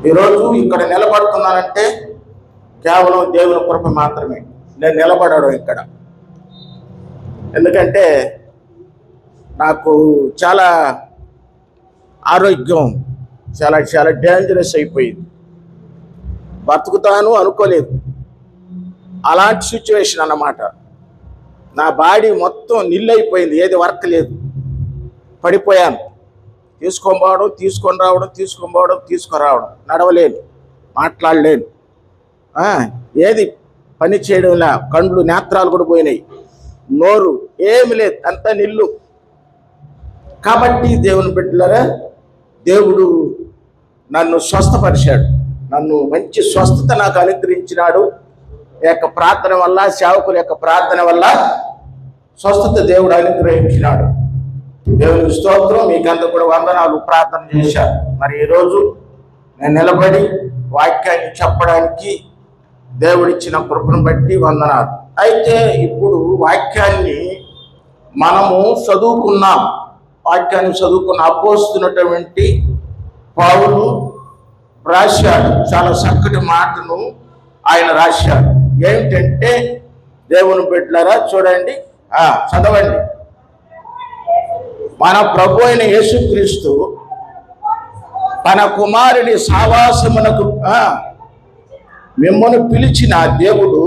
ఈరోజు ఇక్కడ నిలబడుతున్నానంటే కేవలం దేవుని కృప మాత్రమే. నేను నిలబడడం ఇక్కడ ఎందుకంటే నాకు చాలా ఆరోగ్యం చాలా చాలా డేంజరస్ అయిపోయింది. బతుకుతాను అనుకోలేదు. అలాంటి సిచ్యువేషన్ అన్నమాట. నా బాడీ మొత్తం నిల్లైపోయింది, ఏది వర్క్ లేదు. పడిపోయాను. తీసుకొని పోవడం, తీసుకొని రావడం, తీసుకొని పోవడం, తీసుకురావడం. నడవలేను, మాట్లాడలేను, ఏది పని చేయడంలా. కండ్లు నేత్రాలు కూడా పోయినాయి, నోరు ఏమి లేదు, అంతా నిల్లు. కాబట్టి దేవుని బిడ్డలారా, దేవుడు నన్ను స్వస్థపరిచాడు. నన్ను మంచి స్వస్థత నాకు అనుగ్రహించినాడు. యొక్క ప్రార్థన వల్ల, సేవకుల యొక్క ప్రార్థన వల్ల స్వస్థత దేవుడు అనుగ్రహించినాడు. దేవుని స్తోత్రం. మీకంతా కూడా వందనాలు. ప్రార్థన చేశారు. మరి ఈరోజు నేను నిలబడి వాక్యాన్ని చెప్పడానికి దేవుడిచ్చిన కృపను బట్టి వందనాలు. అయితే ఇప్పుడు వాక్యాన్ని మనము చదువుకున్నాం. వాక్యాన్ని చదువుకున్న అపోస్తున్నటువంటి పౌలు రాశాడు. చాలా చక్కటి మాటను ఆయన రాశాడు. ఏమిటంటే, దేవుని బిడ్డలారా చూడండి, చదవండి. మన ప్రభు అయిన యేసుక్రీస్తు తన కుమారుని సావాసమునకు మిమ్మల్ని పిలిచిన దేవుడు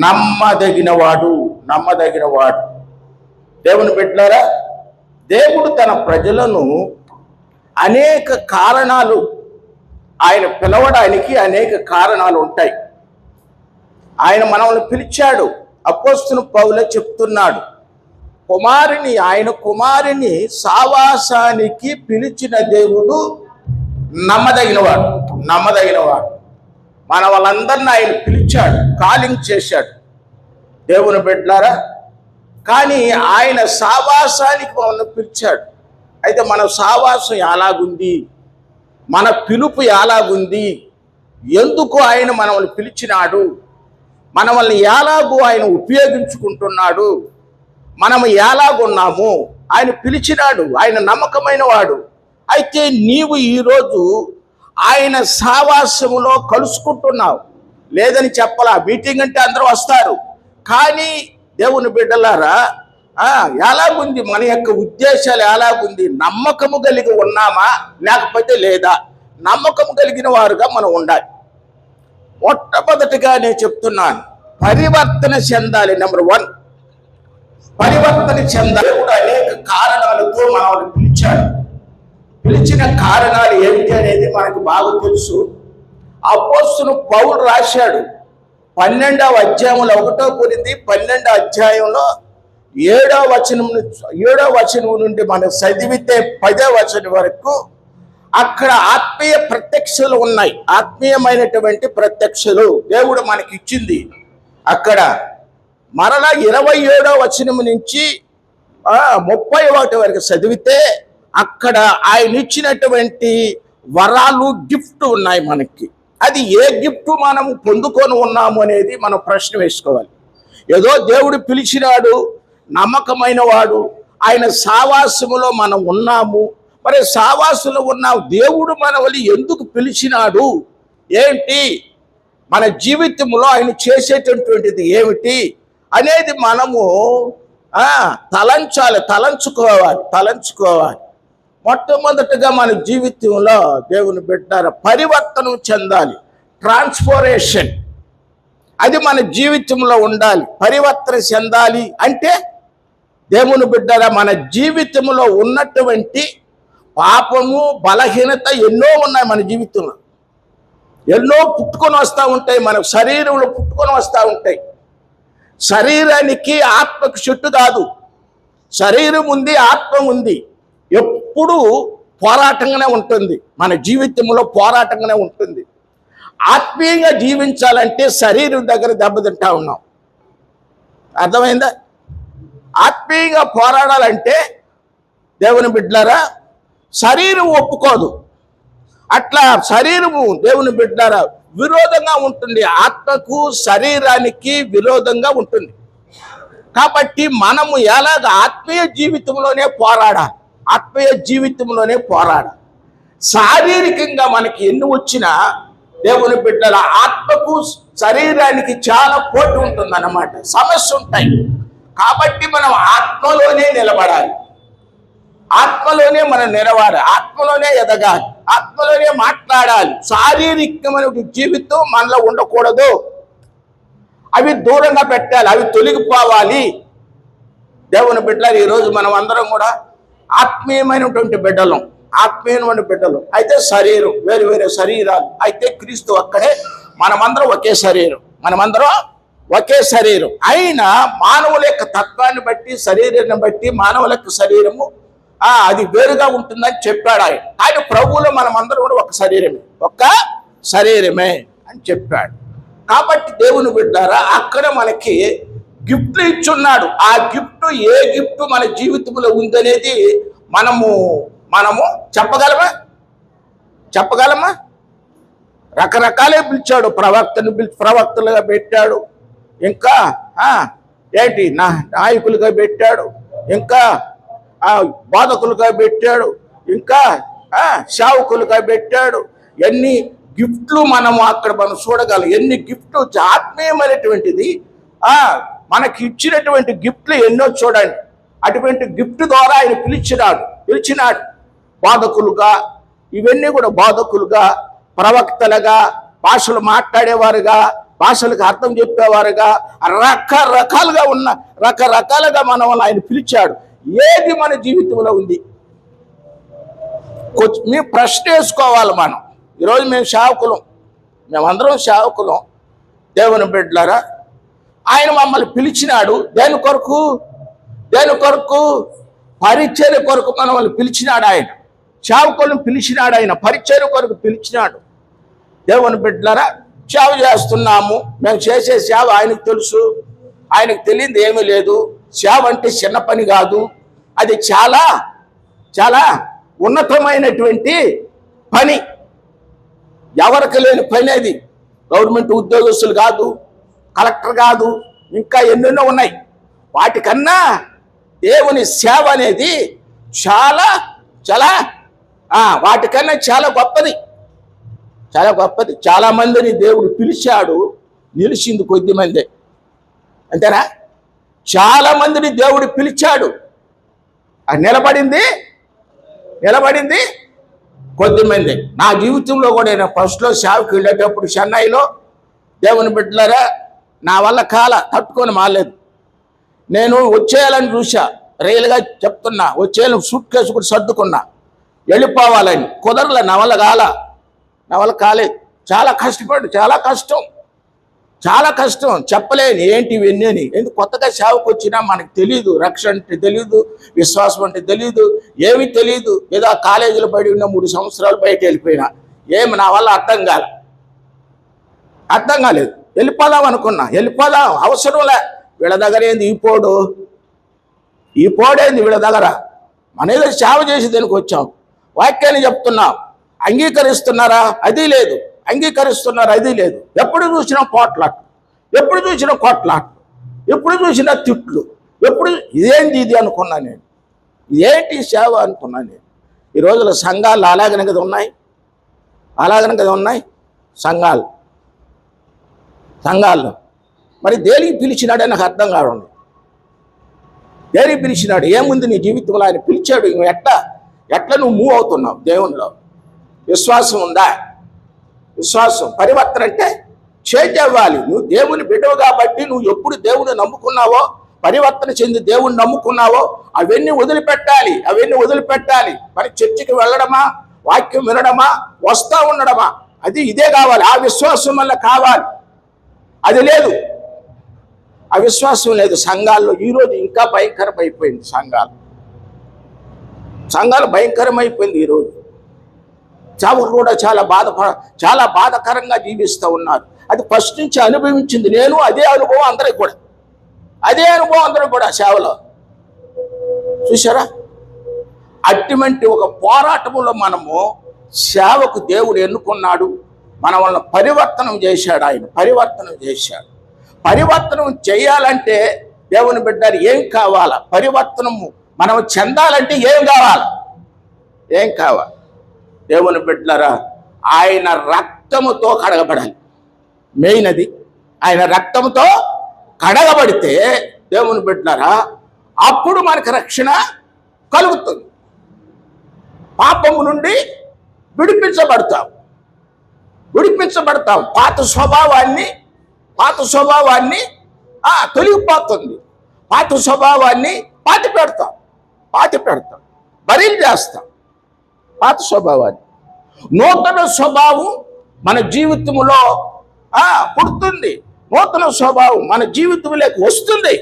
నమ్మదగినవాడు. దేవుని బిడ్డలారా, దేవుడు తన ప్రజలను అనేక కారణాలు, ఆయన పిలవడానికి అనేక కారణాలు ఉంటాయి. ఆయన మనల్ని పిలిచాడు. అపోస్తలుడు పౌలు చెప్తున్నాడు, ఆయన కుమారుని సావాసానికి పిలిచిన దేవుడు నమ్మదగినవాడు. మన వాళ్ళందరినీ ఆయన పిలిచాడు, కాలింగ్ చేశాడు. దేవుని బిడ్డలారా, కానీ ఆయన సావాసానికి మనల్ని పిలిచాడు. అయితే మన సావాసం ఎలాగుంది, మన పిలుపు ఎలాగుంది, ఎందుకు ఆయన మనల్ని పిలిచినాడు, మనల్ని ఎలాగూ ఆయన ఉపయోగించుకుంటున్నాడు, మనము ఎలాగున్నాము, ఆయన పిలిచినాడు. ఆయన నమ్మకమైన వాడు. అయితే నీవు ఈరోజు ఆయన సావాసములో కలుసుకుంటున్నావు. లేదని చెప్పాలా, మీటింగ్ అంటే అందరూ వస్తారు. కానీ దేవుని బిడ్డలారా, ఎలాగుంది మన యొక్క ఉద్దేశాలు, ఎలాగుంది, నమ్మకము కలిగి ఉన్నామా లేకపోతే లేదా? నమ్మకము కలిగిన వారుగా మనం ఉండాలి. మొట్టమొదటిగా నేను చెప్తున్నాను, పరివర్తన చెందాలి. నెంబర్ 1, పరివర్తన చెందాలి. అనేక కారణాలతో మనల్ని పిలిచాడు. పిలిచిన కారణాలు ఏమిటి అనేది మనకు బాగా తెలుసు. అపోస్తలుడు పౌలు రాశాడు 12వ అధ్యాయంలో 1వ కొరింథీ 12వ అధ్యాయంలో 7వ వచనం నుండి మనం చదివితే 10వ వచనం వరకు అక్కడ ఆత్మీయ ప్రత్యక్షలు ఉన్నాయి. ఆత్మీయమైనటువంటి ప్రత్యక్షలు దేవుడు మనకి ఇచ్చింది. అక్కడ మరలా 27వ వచనం నుంచి 31 వరకు చదివితే అక్కడ ఆయన ఇచ్చినటువంటి వరాలు, గిఫ్ట్ ఉన్నాయి మనకి. అది ఏ గిఫ్ట్ మనము పొందుకొని ఉన్నాము అనేది మనం ప్రశ్న వేసుకోవాలి. ఏదో దేవుడు పిలిచినాడు, నమ్మకమైన వాడు, ఆయన సావాసములో మనం ఉన్నాము. మరి సావాసులో ఉన్న దేవుడు మనల్ని ఎందుకు పిలిచినాడు, ఏంటి, మన జీవితంలో ఆయన చేసేటటువంటిది ఏమిటి అనేది మనము తలంచుకోవాలి. మొట్టమొదటిగా మన జీవితంలో దేవుని బిడ్డలారా పరివర్తన చెందాలి. ట్రాన్స్ఫోర్మేషన్ అది మన జీవితంలో ఉండాలి. పరివర్తన చెందాలి అంటే దేవుని బిడ్డలారా మన జీవితంలో ఉన్నటువంటి పాపము, బలహీనత ఎన్నో ఉన్నాయి. మన జీవితంలో ఎన్నో పుట్టుకొని వస్తూ ఉంటాయి. మన శరీరంలో పుట్టుకొని వస్తూ ఉంటాయి. శరీరానికి ఆత్మకు చెట్టు కాదు. శరీరం ఉంది, ఆత్మ ఉంది. ఎప్పుడూ పోరాటంగానే ఉంటుంది. మన జీవితంలో పోరాటంగానే ఉంటుంది. ఆత్మీయంగా జీవించాలంటే శరీరం దగ్గర దెబ్బతింటా ఉన్నాం. అర్థమైందా? ఆత్మీయంగా పోరాడాలంటే దేవుని బిడ్డలారా శరీరం ఒప్పుకోదు. అట్లా శరీరము దేవుని బిడ్డలారా విరోధంగా ఉంటుంది. ఆత్మకు శరీరానికి విరోధంగా ఉంటుంది. కాబట్టి మనము ఎలాగ ఆత్మీయ జీవితంలోనే పోరాడాలి. శారీరకంగా మనకి ఎన్ని వచ్చినా దేవుని బిడ్డల ఆత్మకు శరీరానికి చాలా పోటీ ఉంటుందన్నమాట, సమస్య ఉంటాయి. కాబట్టి మనం ఆత్మలోనే నిలబడాలి, ఆత్మలోనే మనం నిలబడాలి, ఆత్మలోనే ఎదగాలి, ఆత్మలోనే మాట్లాడాలి. శారీరకమైన జీవితం మనలో ఉండకూడదు, అవి దూరంగా పెట్టాలి, అవి తొలగిపోవాలి. దేవుని బిడ్డలు ఈరోజు మనం అందరం కూడా ఆత్మీయమైనటువంటి బిడ్డలం, ఆత్మీయమైన బిడ్డలు. అయితే శరీరం వేరు వేరే శరీరాలు, అయితే క్రీస్తు ఒక్కడే, మనమందరం ఒకే శరీరం, మనమందరం ఒకే శరీరం. అయినా మానవుల యొక్క తత్వాన్ని బట్టి, శరీరాన్ని బట్టి మానవుల యొక్క శరీరము అది వేరుగా ఉంటుందని చెప్పాడు ఆయన. ఆయన ప్రభువులో మనమందరం కూడా ఒక శరీరమే, ఒక్క శరీరమే అని చెప్పాడు. కాబట్టి దేవుని బిడ్డారా, అక్కడ మనకి గిఫ్ట్లు ఇచ్చున్నాడు. ఆ గిఫ్ట్ ఏ గిఫ్ట్ మన జీవితంలో ఉందనేది మనము చెప్పగలమా? రకరకాలే పిలిచాడు. ప్రవక్తలుగా పెట్టాడు, ఇంకా ఏంటి నాయకులుగా పెట్టాడు, ఇంకా బోధకులుగా పెట్టాడు, ఇంకా సేవకులుగా పెట్టాడు. ఎన్ని గిఫ్ట్లు మనము అక్కడ మనం చూడగలం. ఎన్ని గిఫ్ట్లు, ఆత్మీయమైనటువంటిది మనకి ఇచ్చినటువంటి గిఫ్ట్లు ఎన్నో చూడండి. అటువంటి గిఫ్ట్ ద్వారా ఆయన పిలిచినాడు బోధకులుగా, ఇవన్నీ కూడా బోధకులుగా, ప్రవక్తలుగా, భాషలు మాట్లాడేవారుగా, భాషలకు అర్థం చెప్పేవారుగా, రకరకాలుగా మనం ఆయన పిలిచాడు. ఏది మన జీవితంలో ఉంది? మేము ప్రశ్న వేసుకోవాలి. మనం ఈరోజు మేము సేవకులం, మేమందరం సేవకులం, దేవుని బిడ్డలారా. ఆయన మమ్మల్ని పిలిచినాడు దేని కొరకు? పరిచర్య కొరకు మనల్ని పిలిచినాడు ఆయన. సేవకులను పిలిచినాడు ఆయన, పరిచర్య కొరకు పిలిచినాడు. దేవుని బిడ్డలారా, సేవ చేస్తున్నాము. మేము చేసే సేవ ఆయనకు తెలుసు, ఆయనకు తెలియదు ఏమీ లేదు. సేవ అంటే చిన్న పని కాదు, అది చాలా చాలా ఉన్నతమైనటువంటి పని. ఎవరికి లేని పని అది. గవర్నమెంట్ ఉద్యోగస్తులు కాదు, కలెక్టర్ కాదు, ఇంకా ఎన్నెన్నో ఉన్నాయి. వాటికన్నా దేవుని సేవ అనేది చాలా చాలా వాటికన్నా చాలా గొప్పది, చాలా గొప్పది. చాలా మందిని దేవుడు పిలిచాడు, నిలిచింది కొద్ది మంది, అంతేనా? చాలా మందిని దేవుడు పిలిచాడు, నిలబడింది కొద్ది మంది. నా జీవితంలో కూడా నేను ఫస్ట్లో సేవకి వెళ్ళేటప్పుడు చెన్నైలో, దేవుని బిడ్డలారా, నా వల్ల తట్టుకొని మాలేదు. నేను వచ్చేయాలని చూసా, రైలుగా చెప్తున్నా, వచ్చేయాలని సూట్ కేసు కూడా సర్దుకున్నా, వెళ్ళిపోవాలని కుదరలే. నా వల్ల కాలేదు. చాలా కష్టపడి, చాలా కష్టం చెప్పలేని ఏంటి ఇవన్నీ అని. ఎందుకు కొత్తగా సేవకు వచ్చినా మనకు తెలియదు, రక్షణ అంటే తెలియదు, విశ్వాసం అంటే తెలియదు, ఏమీ తెలియదు. ఏదో కాలేజీలో పడి ఉన్న 3 సంవత్సరాలు బయట వెళ్ళిపోయినా ఏమి నా వల్ల అర్థం కాలేదు. వెళ్ళిపోదాం అనుకున్నా, వెళ్ళిపోదాం అవసరంలే. వీళ్ళ దగ్గర ఏంది ఈ పోడేంది వీళ్ళ దగ్గర? మన ఏదో సేవ చేసి దానికి వచ్చాం, వాక్యాన్ని చెప్తున్నాం, అంగీకరిస్తున్నారా? అది లేదు. అంగీకరిస్తున్నారు, అది లేదు. ఎప్పుడు చూసినా పోట్లాట, ఎప్పుడు చూసినా కొట్లాట, ఎప్పుడు చూసినా తిట్లు, ఇదేంటి ఇది అనుకున్నా నేను. ఇదేంటి సేవ అనుకున్నా నేను. ఈ రోజుల సంఘాలు అలాగనే కదా ఉన్నాయి సంఘాల్లో. మరి దేనికి పిలిచినాడని నాకు అర్థం కావడం. దేనికి పిలిచినాడు? ఏముంది నీ జీవితంలో? ఆయన పిలిచాడు. ఎట్లా నువ్వు మూవ్ అవుతున్నావు దేవునిలో? విశ్వాసం ఉందా? విశ్వాసం, పరివర్తన అంటే చేంజ్ అవ్వాలి. నువ్వు దేవుని బిడ్డవు కాబట్టి నువ్వు ఎప్పుడు దేవుని నమ్ముకున్నావో, పరివర్తన చెంది దేవుని నమ్ముకున్నావో అవన్నీ వదిలిపెట్టాలి. మరి చర్చికి వెళ్ళడమా, వాక్యం వినడమా, వస్తా ఉండడమా, ఇదే కావాలి. ఆ విశ్వాసం వల్ల కావాలి. అది లేదు, ఆ విశ్వాసం లేదు సంఘాల్లో. ఈరోజు ఇంకా భయంకరమైపోయింది. సంఘాలు భయంకరమైపోయింది ఈరోజు. చావులు కూడా చాలా బాధకరంగా జీవిస్తూ ఉన్నారు. అది ఫస్ట్ నుంచి అనుభవించింది నేను. అదే అనుభవం అందరికి కూడా సేవలో చూసారా? అటువంటి ఒక పోరాటంలో మనము సేవకు దేవుడు ఎన్నుకున్నాడు. మన వల్ల పరివర్తనం చేశాడు. ఆయన పరివర్తనం చేయాలంటే దేవుని బిడ్డలు ఏం కావాలా? పరివర్తనము మనం చెందాలంటే ఏం కావాలి? దేవుని బిడ్డలారా, ఆయన రక్తముతో కడగబడాలి. మెయిన్ అది. ఆయన రక్తంతో కడగబడితే దేవుని బిడ్డలారా అప్పుడు మనకు రక్షణ కలుగుతుంది. పాపము నుండి విడిపించబడతాం. పాత స్వభావాన్ని తొలగిపోతుంది. పాత స్వభావాన్ని పాతి పెడతాం, బరీలు చేస్తాం. పాత స్వభావాన్ని, నూతన స్వభావం మన జీవితంలో పుడుతుంది. నూతన స్వభావం మన జీవితంలోకి వస్తుంది.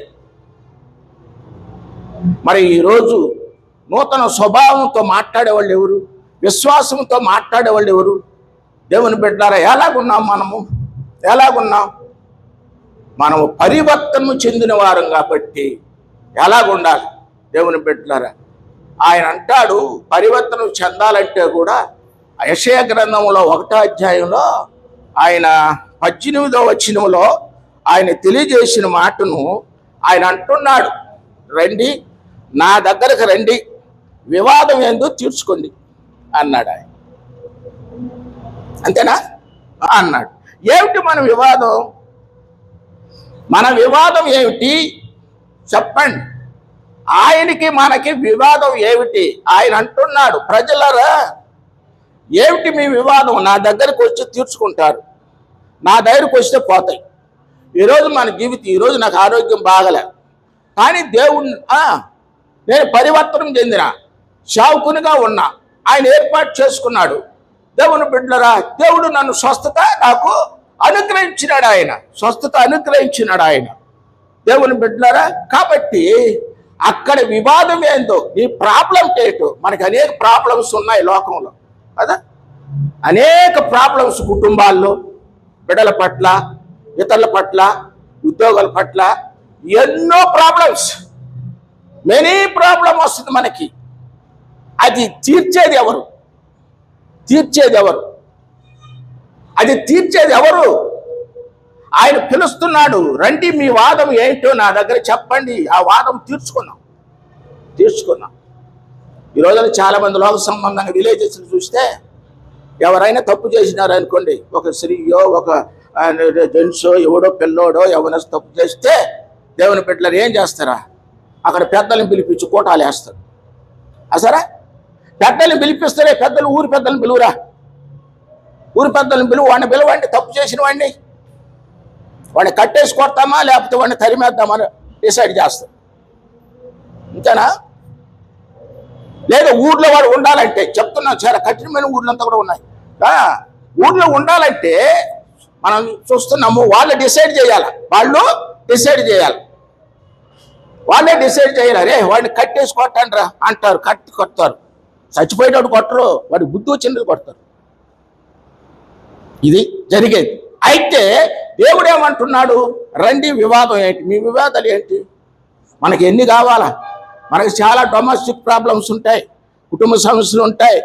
మరి ఈరోజు నూతన స్వభావంతో మాట్లాడేవాళ్ళు ఎవరు? విశ్వాసంతో మాట్లాడేవాళ్ళు ఎవరు? దేవుని బిడ్డలారా, ఎలాగున్నాం మనము పరివర్తన చెందిన వారం కాబట్టి ఎలాగుండాలి? దేవుని బిడ్డలారా, ఆయన అంటాడు పరివర్తన చెందాలంటే కూడా యెషయా గ్రంథంలో 1వ అధ్యాయంలో ఆయన 18వ వచనంలో ఆయన తెలియజేసిన మాటను ఆయన అంటున్నాడు, రండి నా దగ్గరకు రండి, వివాదం ఏందో తీర్చుకోండి అన్నాడు ఆయన. అంతేనా అన్నాడు. ఏమిటి మన వివాదం ఏమిటి చెప్పండి. ఆయనకి మనకి వివాదం ఏమిటి? ఆయన అంటున్నాడు, ప్రజలరా ఏమిటి మీ వివాదం? నా దగ్గరకు వచ్చి తీర్చుకుంటారు, నా దగ్గరకు వస్తే పోతాయి. ఈరోజు మన జీవితం, ఈరోజు నాకు ఆరోగ్యం బాగలే, కానీ నేను పరివర్తనం చెందిన సేవకునిగా ఉన్నా, ఆయన ఏర్పాటు చేసుకున్నాడు. దేవుని బిడ్డలరా, దేవుడు నన్ను స్వస్థత నాకు అనుగ్రహించినాడు. ఆయన దేవుని బిడ్డలరా. కాబట్టి అక్కడ వివాదం ఏందో, ఈ ప్రాబ్లం ఏంటో. మనకి అనేక ప్రాబ్లమ్స్ ఉన్నాయి లోకంలో కదా, అనేక ప్రాబ్లమ్స్, కుటుంబాల్లో, బిడ్డల పట్ల, ఇతరుల పట్ల, ఉద్యోగాల పట్ల ఎన్నో ప్రాబ్లమ్స్, మెనీ ప్రాబ్లం వస్తుంది మనకి. అది తీర్చేది ఎవరు? ఆయన పిలుస్తున్నాడు, రండి మీ వాదం ఏంటో నా దగ్గర చెప్పండి. ఆ వాదం తీర్చుకున్నాం. ఈ రోజున చాలా మంది లోక సంబంధంగా విలేజెస్ చూస్తే ఎవరైనా తప్పు చేసినారనుకోండి, ఒక స్త్రీయో ఒక జెంట్సో ఎవడో పిల్లోడో ఎవరైనా తప్పు చేస్తే దేవుని బిడ్డలు ఏం చేస్తారా? అక్కడ పెద్దలను పిలిపించి కోటాలు వేస్తారు. అసరా పెద్దలను పిలిపిస్తారే, పెద్దలు ఊరి పెద్దలను పిలువురా, వాడిని పిలవండి, తప్పు చేసిన వాడిని కట్టేసి కొడతామా లేకపోతే వాడిని తరిమేద్దామని డిసైడ్ చేస్తాం. ఇంతేనా? లేదా ఊర్లో వాడు ఉండాలంటే చెప్తున్నాం, చాలా కఠినమైన ఊర్లంతా కూడా ఉన్నాయి. ఊర్లో ఉండాలంటే మనం చూస్తున్నాము, వాళ్ళే డిసైడ్ చేయాలి. వాళ్ళే డిసైడ్ చేయాలి. అరే వాడిని కట్టేసి కొట్టండి రా అంటారు, కొడతారు. చచ్చిపోయేటప్పుడు కొట్టరు, వాడి బుద్ధి వచ్చినది కొడతారు. ఇది జరిగేది. అయితే దేవుడు ఏమంటున్నాడు? రండి, వివాదం ఏంటి? మీ వివాదాలు ఏంటి? మనకి ఎన్ని కావాలా? మనకి చాలా డొమెస్టిక్ ప్రాబ్లమ్స్ ఉంటాయి, కుటుంబ సమస్యలు ఉంటాయి,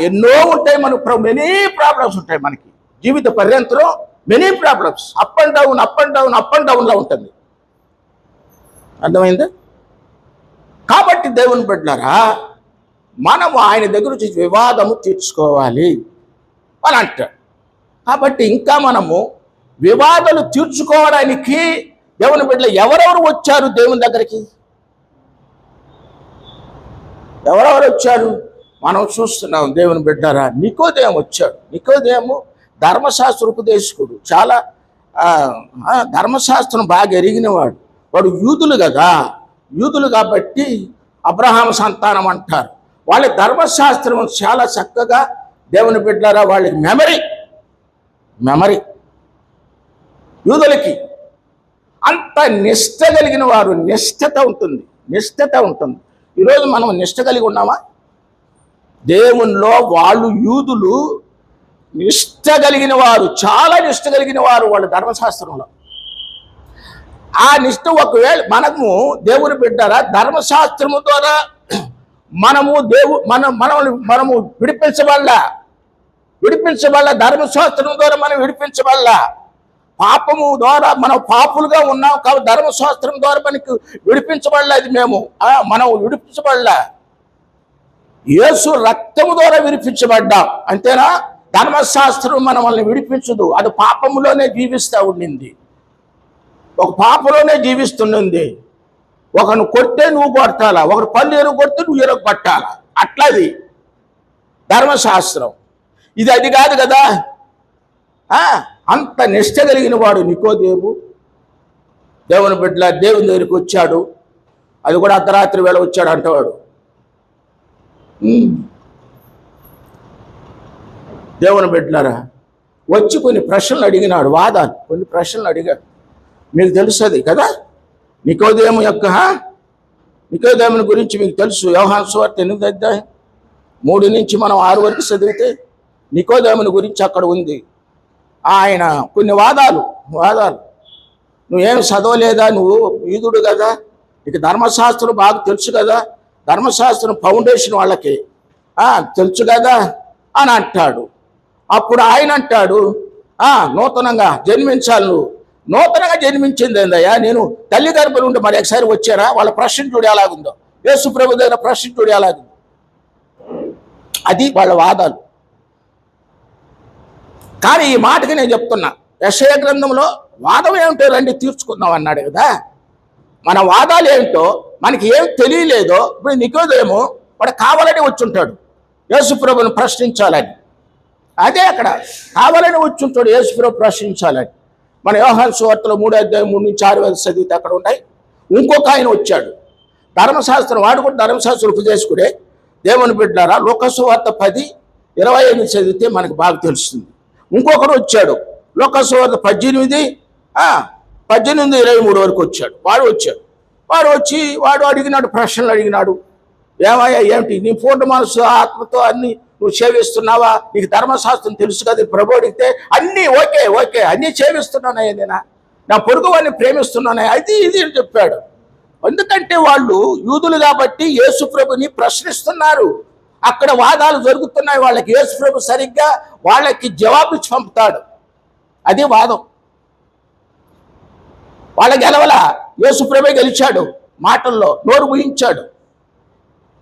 ఎన్నో ఉంటాయి. మనకు మెనీ ప్రాబ్లమ్స్ ఉంటాయి. మనకి జీవిత పర్యంతరం మెనీ ప్రాబ్లమ్స్, అప్ అండ్ డౌన్లో ఉంటుంది. అర్థమైందా? కాబట్టి దేవుని బిడ్డలారా, మనము ఆయన దగ్గర నుంచి వివాదము తీర్చుకోవాలి అని అంటాడు. కాబట్టి ఇంకా మనము వివాదాలు తీర్చుకోవడానికి దేవుని బిడ్డలు ఎవరెవరు వచ్చారు దేవుని దగ్గరికి? ఎవరెవరు వచ్చారు మనం చూస్తున్నాం. దేవుని బిడ్డలారా, నికోదేము వచ్చాడు. నికోదేము ధర్మశాస్త్ర ఉపదేశకుడు, చాలా ధర్మశాస్త్రం బాగా ఎరిగినవాడు. వాడు యూదులు కాబట్టి అబ్రహాం సంతానం అంటారు. వాళ్ళ ధర్మశాస్త్రం చాలా చక్కగా, దేవుని బిడ్డలారా, వాళ్ళకి మెమరీ యూదులకి అంత నిష్ట కలిగిన వారు. నిష్ఠత ఉంటుంది. ఈరోజు మనం నిష్ట కలిగి ఉన్నామా? దేవునిలో వాళ్ళు యూదులు నిష్ట కలిగిన వారు, చాలా నిష్ట కలిగిన వారు వాళ్ళ ధర్మశాస్త్రంలో. ఆ నిష్ట ఒకవేళ మనము దేవుని బిడ్డరా ధర్మశాస్త్రము ద్వారా మనము విడిపించబడాల, ధర్మశాస్త్రం ద్వారా మనం విడిపించబడాల. పాపము ద్వారా మనం పాపులుగా ఉన్నాం కాబట్టి ధర్మశాస్త్రం ద్వారా మనకు విడిపించబడలేదు. మనం విడిపించబడలే. యేసు రక్తము ద్వారా విడిపించబడ్డాం, అంతేనా? ధర్మశాస్త్రం మనల్ని విడిపించదు, అది పాపములోనే జీవిస్తూ ఉండింది, ఒక పాపంలోనే జీవిస్తుండింది. ఒకను కొడితే నువ్వు కొట్టాలా, ఒకరు పళ్ళు ఎరగొడితే నువ్వు ఎరగొట్టాలా, అట్లది ధర్మశాస్త్రం. ఇది అది కాదు కదా. అంత నిష్ట కలిగిన వాడు నికోదేము, దేవుని బిడ్డ దేవుని దగ్గరికి వచ్చాడు, అది కూడా అర్ధరాత్రి వేళ వచ్చాడు అంటవాడు. దేవుని బిడ్డలారా, వచ్చి కొన్ని ప్రశ్నలు అడిగినాడు, వాదాలు కొన్ని ప్రశ్నలు అడిగాడు. మీకు తెలుస్తుంది కదా నికోదేము నికోదేముని గురించి మీకు తెలుసు. యోహాను సువార్త 8వ అధ్యాయం 3 నుంచి మనం 6 వరకు చదివితే నికోదేముని గురించి అక్కడ ఉంది. ఆయన కొన్ని వాదాలు నువ్వేం చదవలేదా, నువ్వు యూదుడు కదా, నీకు ధర్మశాస్త్రం బాగా తెలుసు కదా, ధర్మశాస్త్రం ఫౌండేషన్ వాళ్ళకి తెలుసు కదా అని అంటాడు. అప్పుడు ఆయన అంటాడు, నూతనంగా జన్మించాలి. నువ్వు నూతనంగా జన్మించింది ఏందయ్యా, నేను తల్లి గర్భం నుండి మరి ఒకసారి వచ్చారా? వాళ్ళ ప్రశ్న చూడు ఎలాగుందో, యేసు ప్రభు దగ్గర ప్రశ్న చూడు ఎలాగుందో. అది వాళ్ళ వాదాలు. కానీ ఈ మాటకి నేను చెప్తున్నా, యెషయా గ్రంథంలో వాదం ఏమిటో రండి తీర్చుకుందాం అన్నాడు కదా. మన వాదాలు ఏమిటో మనకి ఏం తెలియలేదో ఇప్పుడు నికోదేము వాడు కావాలని వచ్చుంటాడు యేసు ప్రభుని ప్రశ్నించాలని. అదే అక్కడ కావాలని వచ్చుంటాడు యేసు ప్రభు ప్రశ్నించాలని. మన యోహాను సువార్తలో 3వ అధ్యాయం 3 నుంచి 6 వరకు చదివితే అక్కడ ఉంటాయి. ఇంకొక ఆయన వచ్చాడు, ధర్మశాస్త్రం, వాడు కూడా ధర్మశాస్త్రం ఉపదేశకుడే. దేవుని బిడ్డలారా, లూకా సువార్త 10:25 చదివితే మనకు బాగా తెలుస్తుంది. ఇంకొకడు వచ్చాడు, లూకా సువార్త 18:23 వరకు వచ్చాడు. వాడు వచ్చి అడిగినాడు, ప్రశ్నలు అడిగినాడు. ఏమయ్యా, ఏమిటి నీ పూర్ణ మనసు ఆత్మతో అన్ని నువ్వు సేవిస్తున్నావా? నీకు ధర్మశాస్త్రం తెలుసు కదా. ప్రభు అడిగితే అన్నీ ఓకే అన్నీ సేవిస్తున్నానయ్యా, నేను నా పొరుగు వాడిని ప్రేమిస్తున్నానయ్యా, అది ఇది అని చెప్పాడు. ఎందుకంటే వాళ్ళు యూదులు కాబట్టి యేసు ప్రభుని ప్రశ్నిస్తున్నారు. అక్కడ వాదాలు జరుగుతున్నాయి వాళ్ళకి. యేసు ప్రభు సరిగ్గా వాళ్ళకి జవాబు ఇచ్చి పంపుతాడు. అది వాదం. వాళ్ళ గెలవల, యేసు ప్రభే గెలిచాడు, మాటల్లో నోరు ముయించాడు.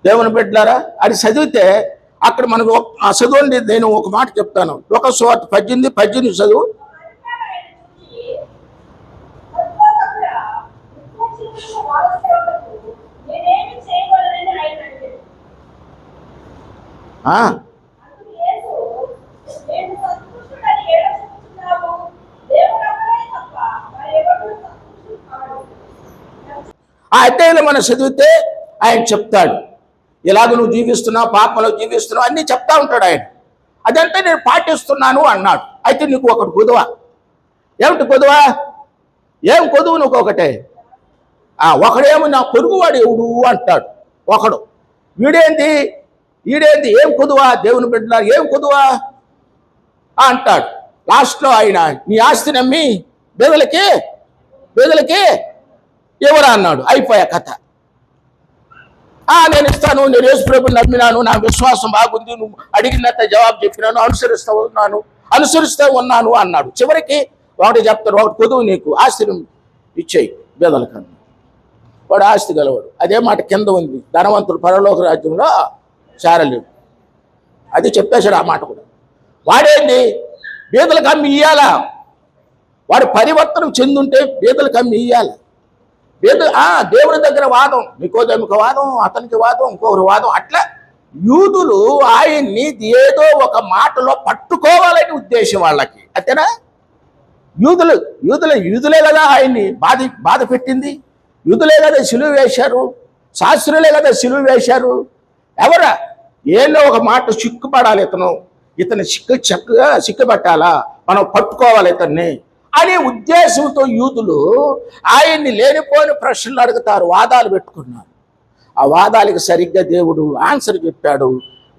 దేవుని బిడ్డలారా, అది చదివితే అక్కడ మనకు చదవండి. నేను ఒక మాట చెప్తాను, లూకా సువార్త 18 చదువు. ఆ అధ్యాయంలో మనం చదివితే ఆయన చెప్తాడు, ఇలాగ నువ్వు జీవిస్తున్నావు, పాపంలో జీవిస్తున్నావు అన్నీ చెప్తా ఉంటాడు ఆయన. అదంతా నేను పాటిస్తున్నాను అన్నాడు. అయితే నీకు ఒకటి కొదువ. ఏమిటి కొదువ? ఏం కొదువు? నువ్వు ఒకటే. ఒకడేమో నా పొరుగువాడు ఎవడు అంటాడు ఒకడు. ఈడేంది ఏం కొదువా? దేవుని బిడ్డలా ఏం కొదువా అంటాడు. లాస్ట్లో ఆయన నీ ఆస్తి నమ్మి బేదలకి ఎవరా అన్నాడు. అయిపోయా కథ. నేను ఇస్తాను, నేను యేసు ప్రభుని నమ్మినాను, నా విశ్వాసం బాగుంది, నువ్వు అడిగినంత జవాబు చెప్పినాను, అనుసరిస్తూ ఉన్నాను అన్నాడు. చివరికి ఒకటి చెప్తాడు, ఒకటి కొదువు, నీకు ఆస్తిని ఇచ్చేయి బేదలకన్నా. వాడు ఆస్తి గలవాడు. అదే మాట కింద ఉంది, ధనవంతుడు పరలోక రాజ్యంలో చేరలేడు. అది చెప్పేశాడు ఆ మాట కూడా. వాడేంది బీదలకు అమ్మి ఇయ్యాలా? వాడు పరివర్తనం చెందుంటే బీదలకు అమ్మి ఇయ్యాలి. దేవుని దగ్గర వాదం, నికోదేముకు వాదం, అతనికి వాదం, ఇంకొకరు వాదం. అట్లా యూదులు ఆయన్ని ఏదో ఒక మాటలో పట్టుకోవాలని ఉద్దేశం వాళ్ళకి. అంతేనా? యూదులే కదా ఆయన్ని బాధ పెట్టింది. యూదులే కదా సిలువ వేశారు, శాస్త్రులే కదా సిలువ వేశారు. ఎవరా ఏదో ఒక మాట సిక్కుపడాలి, ఇతను సిక్కుపట్టాలా, మనం పట్టుకోవాలి ఇతన్ని అనే ఉద్దేశంతో యూదులు ఆయన్ని లేనిపోని ప్రశ్నలు అడుగుతారు, వాదాలు పెట్టుకున్నారు. ఆ వాదాలకు సరిగ్గా దేవుడు ఆన్సర్ చెప్పాడు,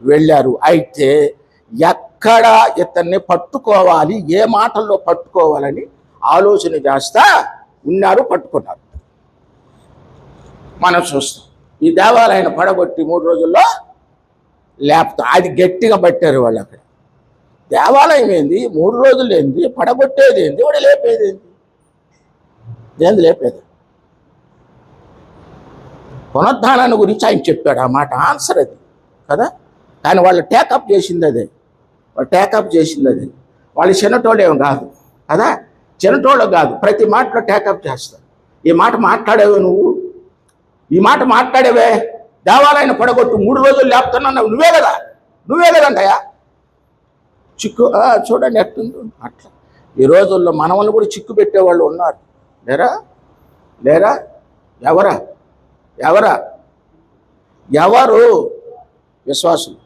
వెళ్ళారు. అయితే ఎక్కడ ఇతన్ని పట్టుకోవాలి, ఏ మాటల్లో పట్టుకోవాలని ఆలోచన చేస్తా ఉన్నారు, పట్టుకున్నారు. మనం చూస్తాం ఈ దేవాలయాన్ని పడగొట్టి 3 రోజుల్లో లేపుతాం. అది గట్టిగా పట్టారు వాళ్ళు. అక్కడ దేవాలయం ఏంది, 3 రోజులు ఏంది, పడగొట్టేది ఏంది, వాడు లేపేది ఏంది లేపేది. పునరుద్ధానాన్ని గురించి ఆయన చెప్పాడు. ఆ మాట ఆన్సర్ అది. కదా. కానీ వాళ్ళు టేకప్ చేసింది అదే, వాళ్ళు చిన్నటోళ్ళేం కాదు కదా, చిన్నటోళ్ళు కాదు, ప్రతి మాటలో టేకప్ చేస్తారు. ఈ మాట మాట్లాడేవే నువ్వు, ఈ మాట మాట్లాడేవే, దేవాలయాన్ని పడగొట్టు 3 రోజులు లేపుతున్నావు నువ్వే కదంటయా. చిక్కు చూడండి ఎట్టుందో అట్లా. ఈ రోజుల్లో మనవల్ని కూడా చిక్కు పెట్టేవాళ్ళు ఉన్నారు, లేరా? ఎవరు విశ్వాసులు.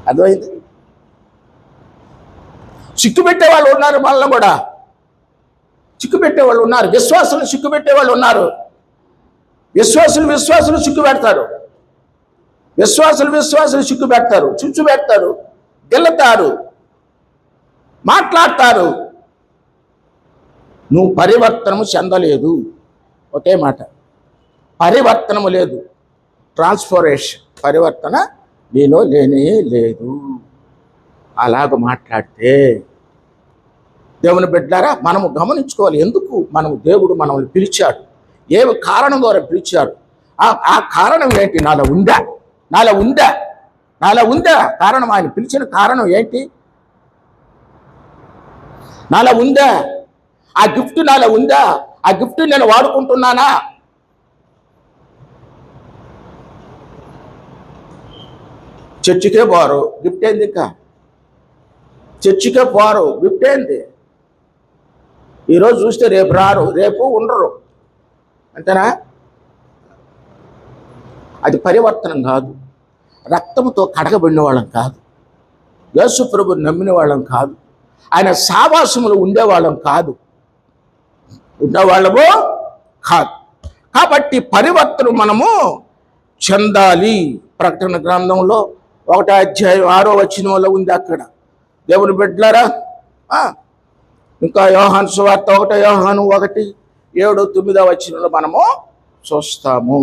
అర్థమైంది? చిక్కు పెట్టేవాళ్ళు ఉన్నారు, మనల్ని కూడా చిక్కు పెట్టేవాళ్ళు ఉన్నారు. విశ్వాసులు చిక్కు పెట్టేవాళ్ళు ఉన్నారు. విశ్వాసులు చిక్కు పెడతారు. విశ్వాసులు చిక్కు పెడతారు, చుచ్చు పెడతారు, గెలుతారు, మాట్లాడతారు. నువ్వు పరివర్తనము చెందలేదు. ఒకే మాట, పరివర్తనము లేదు, ట్రాన్స్ఫర్మేషన్, పరివర్తన నీలో లేనే లేదు. అలాగ మాట్లాడితే దేవుని బిడ్డలారా, మనము గమనించుకోవాలి. ఎందుకు దేవుడు మనల్ని పిలిచాడు, ఏ కారణం ద్వారా పిలిచాడు, ఆ కారణం ఏంటి? నాలో ఉందా కారణం? ఆయన పిలిచిన కారణం ఏంటి? నాలో ఉందా? ఆ గిఫ్ట్ నాలో ఉందా? ఆ గిఫ్ట్ నేను వాడుకుంటున్నానా? చర్చికే పోరు, గిఫ్ట్ ఏంది? ఇంకా చర్చికే పోరు, గిఫ్ట్ ఏంది? ఈరోజు చూస్తే రేపు రారు, రేపు ఉండరు, అంతేనా? అది పరివర్తనం కాదు. రక్తంతో కడగబడిన వాళ్ళం కాదు, యేసు ప్రభువుని నమ్మిన వాళ్ళం కాదు, ఆయన సావాసములు ఉండేవాళ్ళము కాదు. కాబట్టి పరివర్తన మనము చెందాలి. ప్రకటన గ్రంథంలో 1వ అధ్యాయం 6వ వచనంలో ఉంది. అక్కడ దేవుని బిడ్డలారా, ఇంకా యోహాను సువార్త 1 యోహాను 1 7 9వ వచనంలో మనము చూస్తాము.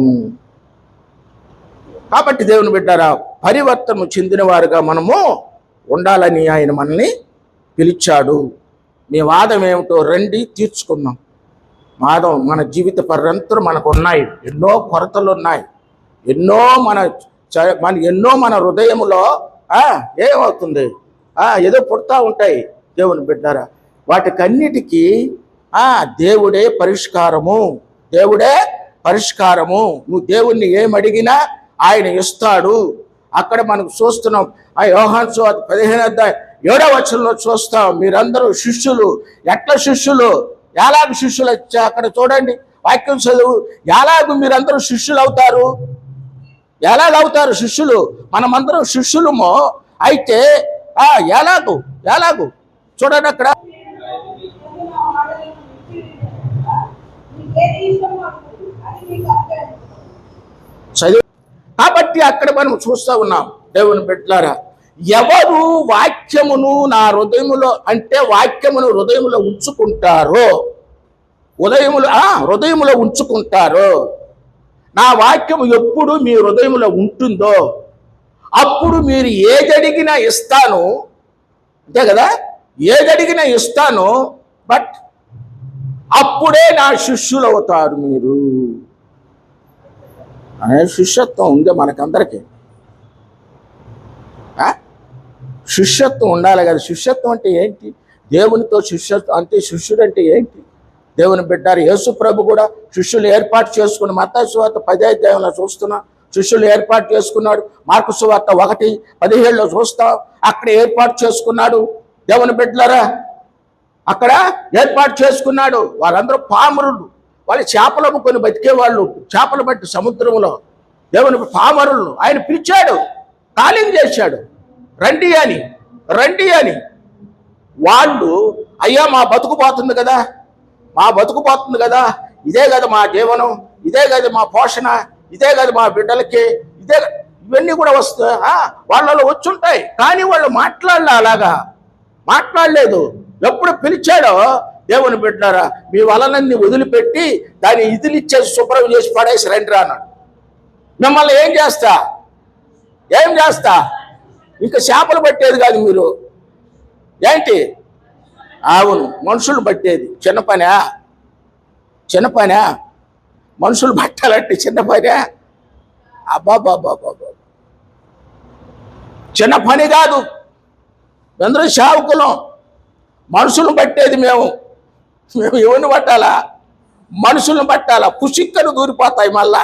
కాబట్టి దేవుని బిడ్డలారా, పరివర్తన చెందిన వారుగా మనము ఉండాలని ఆయన మనల్ని పిలిచాడు. మీ వాదం ఏమిటో రండి, తీర్చుకుందాం. వాదం మన జీవిత పర్యంతరం మనకు ఉన్నాయి, ఎన్నో కొరతలు ఉన్నాయి, ఎన్నో మన హృదయములో ఏమవుతుంది, ఏదో పుడతా ఉంటాయి. దేవుని బిడ్డారా, వాటికన్నిటికీ దేవుడే పరిష్కారము. నువ్వు దేవుణ్ణి ఏమడిగినా ఆయన ఇస్తాడు. అక్కడ మనకు చూస్తున్నాం. యోహాను సువార్త 15వ అధ్యాయం 7వ వచనంలో చూస్తాం. మీరందరూ శిష్యులు. ఎట్లా శిష్యులు? ఎలాగ శిష్యులు వచ్చా అక్కడ చూడండి, వాక్యం చదువు. ఎలాగూ మీరందరూ శిష్యులు అవుతారు? ఎలాగవుతారు శిష్యులు? మనమందరం శిష్యులమో అయితే ఎలాగూ చూడండి అక్కడ. చదువు. కాబట్టి అక్కడ మనం చూస్తూ ఉన్నాం. దేవుని బిడ్డలారా, ఎవరు వాక్యమును నా హృదయములో, అంటే వాక్యమును హృదయములో ఉంచుకుంటారో, హృదయములో ఉంచుకుంటారో, నా వాక్యము ఎప్పుడు మీ హృదయములో ఉంటుందో అప్పుడు మీరు ఏదడిగినా ఇస్తాను. అంతే కదా, ఏదడిగినా ఇస్తాను. బట్ అప్పుడే నా శిష్యులు అవుతారు మీరు అనే శిష్యత్వం ఉంది మనకందరికీ. శిష్యత్వం ఉండాలి కదా. శిష్యత్వం అంటే ఏంటి? దేవునితో శిష్యత్వం అంటే, శిష్యుడు అంటే ఏంటి? దేవుని బిడ్డారు. యేసు ప్రభు కూడా శిష్యులు ఏర్పాటు చేసుకుని, మత్తయి సువార్త 10వ అధ్యాయంలో చూస్తున్నా, శిష్యులు ఏర్పాటు చేసుకున్నాడు. మార్కు సువార్త 1:17లో చూస్తాం, అక్కడ ఏర్పాటు చేసుకున్నాడు. దేవుని బిడ్డలారా, అక్కడ ఏర్పాటు చేసుకున్నాడు. వాళ్ళందరూ పామరులు, వాళ్ళు చేపలు అమ్ముకొని బతికేవాళ్ళు, చేపలు బట్టి సముద్రంలో. దేవుని పామరులను ఆయన పిలిచాడు, కాలింగ్ చేశాడు, రండి అని. వాళ్ళు, అయ్యా మా బతుకు పోతుంది కదా, ఇదే కదా మా జీవనం, ఇదే కదా మా పోషణ, ఇదే కదా మా బిడ్డలకి, ఇవన్నీ కూడా వస్తాయి, వాళ్ళలో వచ్చుంటాయి. కానీ వాళ్ళు అలాగా మాట్లాడలేదు. ఎప్పుడు పిలిచాడో, దేవుని బిడ్డారా, మీ వలనన్ని వదిలిపెట్టి దాన్ని ఇదిలిచ్చేసి శుభ్రం చేసి పడేసి రండి అన్నాడు. మిమ్మల్ని ఏం చేస్తా? ఇంకా చేపలు పట్టేది కాదు మీరు, ఏంటి? అవును, మనుషులు పట్టేది. చిన్న పనా? మనుషులు పట్టాలంటే చిన్న పనా? అబ్బాబాబాబాబా, చిన్న పని కాదు. అందరూ సేవకులం, మనుషులను పట్టేది మేము ఎవరిని పట్టాలా? మనుషులను పట్టాలా? పుసుక్కను దూరిపోతాయి, మళ్ళా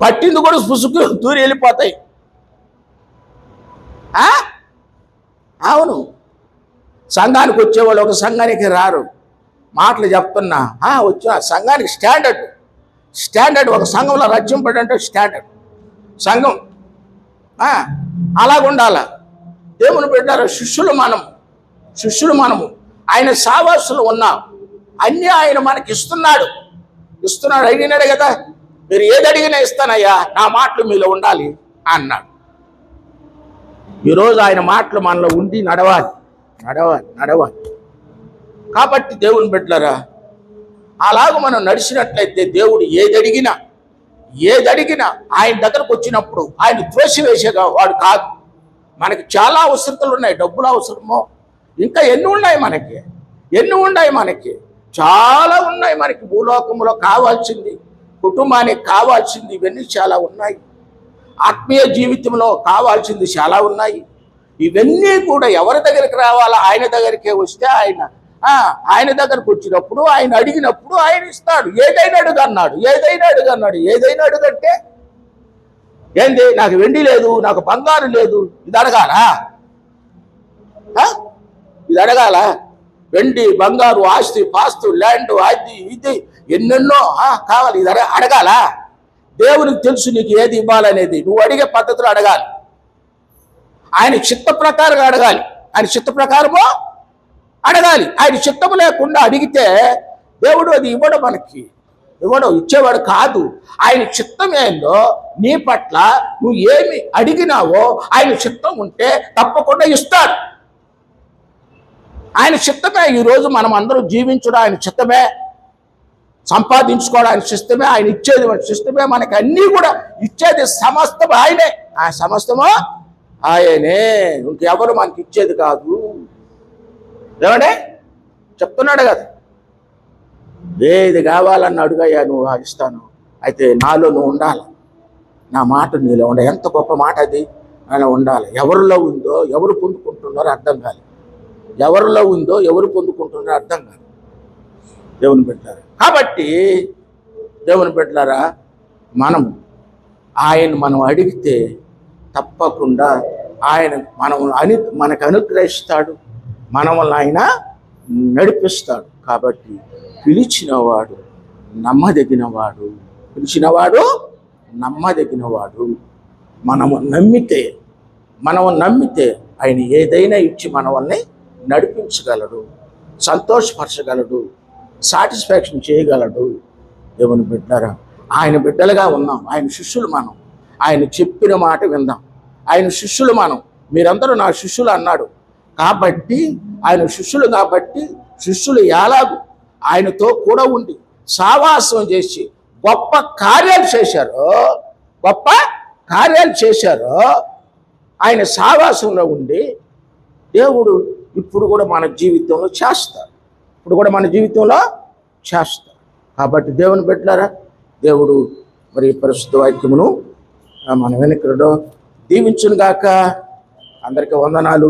పట్టింది కూడా పుసుక్కను దూరి వెళ్ళిపోతాయి. అవును, సంఘానికి వచ్చేవాళ్ళు ఒక సంఘానికి రారు. మాటలు చెప్తున్నా, వచ్చిన సంఘానికి స్టాండర్డ్ ఒక సంఘంలో రచింపడంటే స్టాండర్డ్ సంఘం అలాగుండాల. దేవుని బిడ్డారు, శిష్యులు మనము ఆయన సావాసులు ఉన్నాం. అన్నీ ఆయన మనకి ఇస్తున్నాడు. అడిగినాడు కదా, మీరు ఏది అడిగినా ఇస్తానయ్యా, నా మాటలు మీలో ఉండాలి అన్నాడు. ఈరోజు ఆయన మాటలు మనలో ఉండి నడవాలి. కాబట్టి దేవుని బిడ్డలారా, అలాగ మనం నడిచినట్లయితే దేవుడు ఏది అడిగినా ఆయన దగ్గరకు వచ్చినప్పుడు ఆయన త్రోసివేసేగా వాడు కాదు. మనకి చాలా అవసరతలు ఉన్నాయి. డబ్బులు అవసరమో, ఇంకా ఎన్ని ఉన్నాయి మనకి చాలా ఉన్నాయి. మనకి భూలోకంలో కావాల్సింది, కుటుంబానికి కావాల్సింది, ఇవన్నీ చాలా ఉన్నాయి. ఆత్మీయ జీవితంలో కావాల్సింది చాలా ఉన్నాయి. ఇవన్నీ కూడా ఎవరి దగ్గరికి రావాలా? ఆయన దగ్గరికే వస్తే ఆయన దగ్గరకు వచ్చినప్పుడు ఆయన అడిగినప్పుడు ఆయన ఇస్తాడు. ఏదైనా అడుగంటే ఏంది? నాకు వెండి లేదు, నాకు బంగారు లేదు, ఇది అడగాల? వెండి బంగారు ఆస్తి పాస్తు ల్యాండ్ అది ఇది ఎన్నెన్నో కావాలి, ఇది అడగాల? దేవునికి తెలుసు నీకు ఏది ఇవ్వాలనేది. నువ్వు అడిగే పద్ధతిలో అడగాలి. ఆయన చిత్త ప్రకారంగా అడగాలి. ఆయన చిత్త ప్రకారమో అడగాలి. ఆయన చిత్తము లేకుండా అడిగితే దేవుడు అది ఇచ్చేవాడు కాదు. ఆయన చిత్తం ఏందో నీ పట్ల నువ్వు ఏమి అడిగినావో ఆయన చిత్తం ఉంటే తప్పకుండా ఇస్తాడు. ఆయన చిత్తమే ఈరోజు మనం అందరూ జీవించడం ఆయన చిత్తమే, సంపాదించుకోవడం ఆయన చిత్తమే, ఆయన ఇచ్చేది చిత్తమే, మనకి అన్నీ కూడా ఇచ్చేది సమస్తం ఆయనే. ఆ సమస్తమో ఆయనే, ఇంకెవరు మనకి ఇచ్చేది కాదు. ఏమంటే చెప్తున్నాడు కదా, ఏది కావాలన్న అడుగయ్యా, నువ్వు ఇస్తాను. అయితే నాలో నువ్వు ఉండాలి, నా మాట నీలో ఉండాలి. ఎంత గొప్ప మాట అది, అలా ఉండాలి. ఎవరిలో ఉందో ఎవరు పొందుకుంటున్నారో అర్థం కాదు. దేవుని బిడ్డలారా, కాబట్టి దేవుని బిడ్డలారా, మనం అడిగితే తప్పకుండా ఆయన మనకు అనుగ్రహిస్తాడు, మనల్ని ఆయన నడిపిస్తాడు. కాబట్టి పిలిచినవాడు నమ్మదగినవాడు. మనము నమ్మితే ఆయన ఏదైనా ఇచ్చి మనల్ని నడిపించగలడు, సంతోషపరచగలడు, సాటిస్ఫాక్షన్ చేయగలడు. దేవుని బిడ్డలారా, ఆయన బిడ్డలుగా ఉన్నాం, ఆయన శిష్యులు మనం. ఆయన చెప్పిన మాట విందాం. ఆయన శిష్యులు మనం. మీరందరూ నా శిష్యులు అన్నాడు కాబట్టి, ఆయన శిష్యులు కాబట్టి శిష్యులు ఎలాగూ ఆయనతో కూడా ఉండి సావాసం చేసి గొప్ప కార్యాలు చేశారో ఆయన సావాసంలో ఉండి దేవుడు ఇప్పుడు కూడా మన జీవితంలో చేస్తారు. కాబట్టి దేవుని బిడ్డలారా, దేవుడు మరి పరిశుద్ధ వాక్యమును మన వెనుకలో దీవించును గాక. అందరికీ వందనాలు.